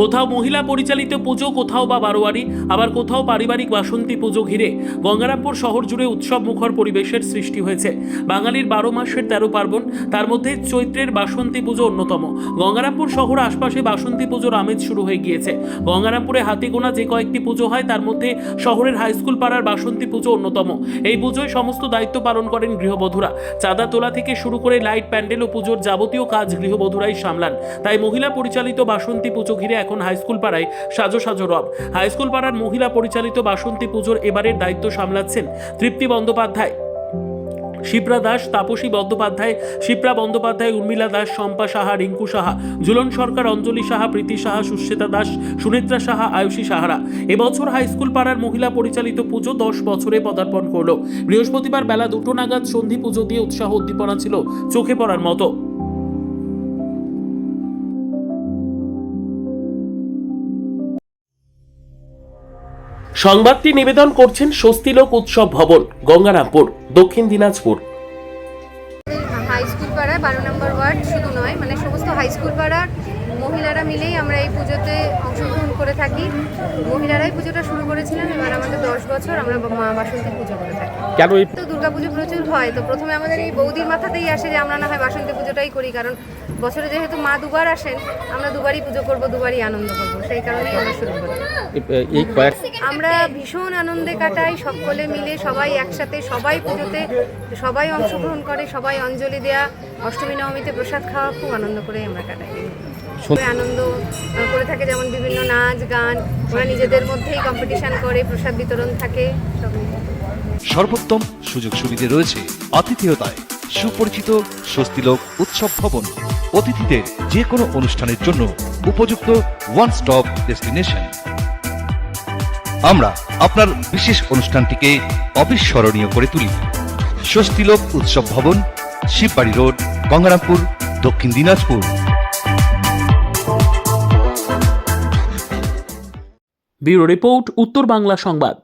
কোথাও মহিলা পরিচালিত পুজো, কোথাও বা বারোয়ারি, আবার কোথাও পারিবারিক বাসন্তী পুজো ঘিরে গঙ্গারামপুর শহর জুড়ে উৎসব মুখর পরিবেশের সৃষ্টি হয়েছে। বাঙালির 12 মাসের 13 পার্বণ, তার মধ্যে চৈত্রের বাসন্তী পুজো অন্যতম। গঙ্গারামপুর শহর আশপাশে বাসন্তী পুজোর আমেজ শুরু হয়ে গিয়েছে। গঙ্গারামপুরে হাতিগোনা যে কয়েকটি পুজো হয় তার মধ্যে শহরের হাইস্কুল পাড়ার বাসন্তী পুজো অন্যতম। এই পুজোয় সমস্ত দায়িত্ব পালন করেন গৃহবধূরা। চাঁদা তোলা থেকে শুরু করে লাইট, প্যান্ডেল ও পুজোর যাবতীয় কাজ গৃহবধূরাই সামলান। তাই মহিলা পরিচালিত বাসন্তী পুজো ঘিরে এখন হাইস্কুল পাড়ায় সাজো সাজো রব। হাইস্কুল পাড়ার মহিলা পরিচালিত বাসন্তী পুজোর এবারের দায়িত্ব সামলাচ্ছেন তৃপ্তি বন্দ্যোপাধ্যায়, শিপ্রা দাস, তাপসী বন্দ্যোপাধ্যায়, শিপ্রা বন্দ্যোপাধ্যায়, উর্মিলা দাস, শম্পা সাহা, রিঙ্কু সাহা, ঝুলন সরকার, অঞ্জলি সাহা, প্রীতি সাহা, সুশ্বেতা দাস, সুনেত্রা সাহা, আয়ুষী সাহারা। এবছর হাইস্কুল পাড়ার মহিলা পরিচালিত পুজো 10 বছরে পদার্পণ করল। বৃহস্পতিবার বেলা 2টো নাগাদ সন্ধি পুজো দিয়ে উৎসাহ উদ্দীপনা ছিল চোখে পড়ার মতো। সংবাদটি নিবেদন করছেন স্বস্তিলোক উৎসব ভবন, গঙ্গারামপুর, দক্ষিণ দিনাজপুর। হাই স্কুল পাড়ায় 12 নম্বর ওয়ার্ড শুধু নয়, মানে সমস্ত হাই স্কুল পাড়ার মহিলারা মিলেই আমরা এই পুজোতে অংশগ্রহণ করে থাকি। মহিলারাই পুজোটা শুরু করেছিলেন, এবার আমাদের 10 বছর আমরা বাসন্তী পুজো করে থাকি। কেন তো দুর্গা পুজো প্রচুর হয়, তো প্রথমে আমাদের এই বৌদির মাথাতেই আসে যে আমরা না হয় বাসন্তী পুজোটাই করি, কারণ বছরে যেহেতু মা দুবার আসেন, আমরা দুবারই পুজো করব, দুবারই আনন্দ করব, সেই কারণেই আমরা শুরু করি। আমরা ভীষণ আনন্দে কাটাই, সকলে মিলে সবাই একসাথে, সবাই পুজোতে সবাই অংশগ্রহণ করে, সবাই অঞ্জলি দেয়া, অষ্টমী নবমীতে প্রসাদ খাওয়া, খুব আনন্দ করে আমরা কাটাই। আনন্দ করে থাকে, যেমন বিভিন্ন নাচ গান, ওরা নিজেদের মধ্যেই কম্পিটিশন করে, প্রসাদ বিতরণ থাকে সব মিলে। সর্বোত্তম সুযোগ সুবিধে রয়েছে আতিথেয়তায়। সুপরিচিত স্বস্তিলোক উৎসব ভবন, অতিথিদের যে কোনো অনুষ্ঠানের জন্য উপযুক্ত ওয়ান স্টপ ডেস্টিনেশন। আমরা আপনার বিশেষ অনুষ্ঠানটিকে অবিস্মরণীয় করে তুলি। স্বস্তিলোক উৎসব ভবন, শিববাড়ি রোড, গঙ্গারামপুর, দক্ষিণ দিনাজপুর। ব্যুরো রিপোর্ট, উত্তর বাংলা সংবাদ।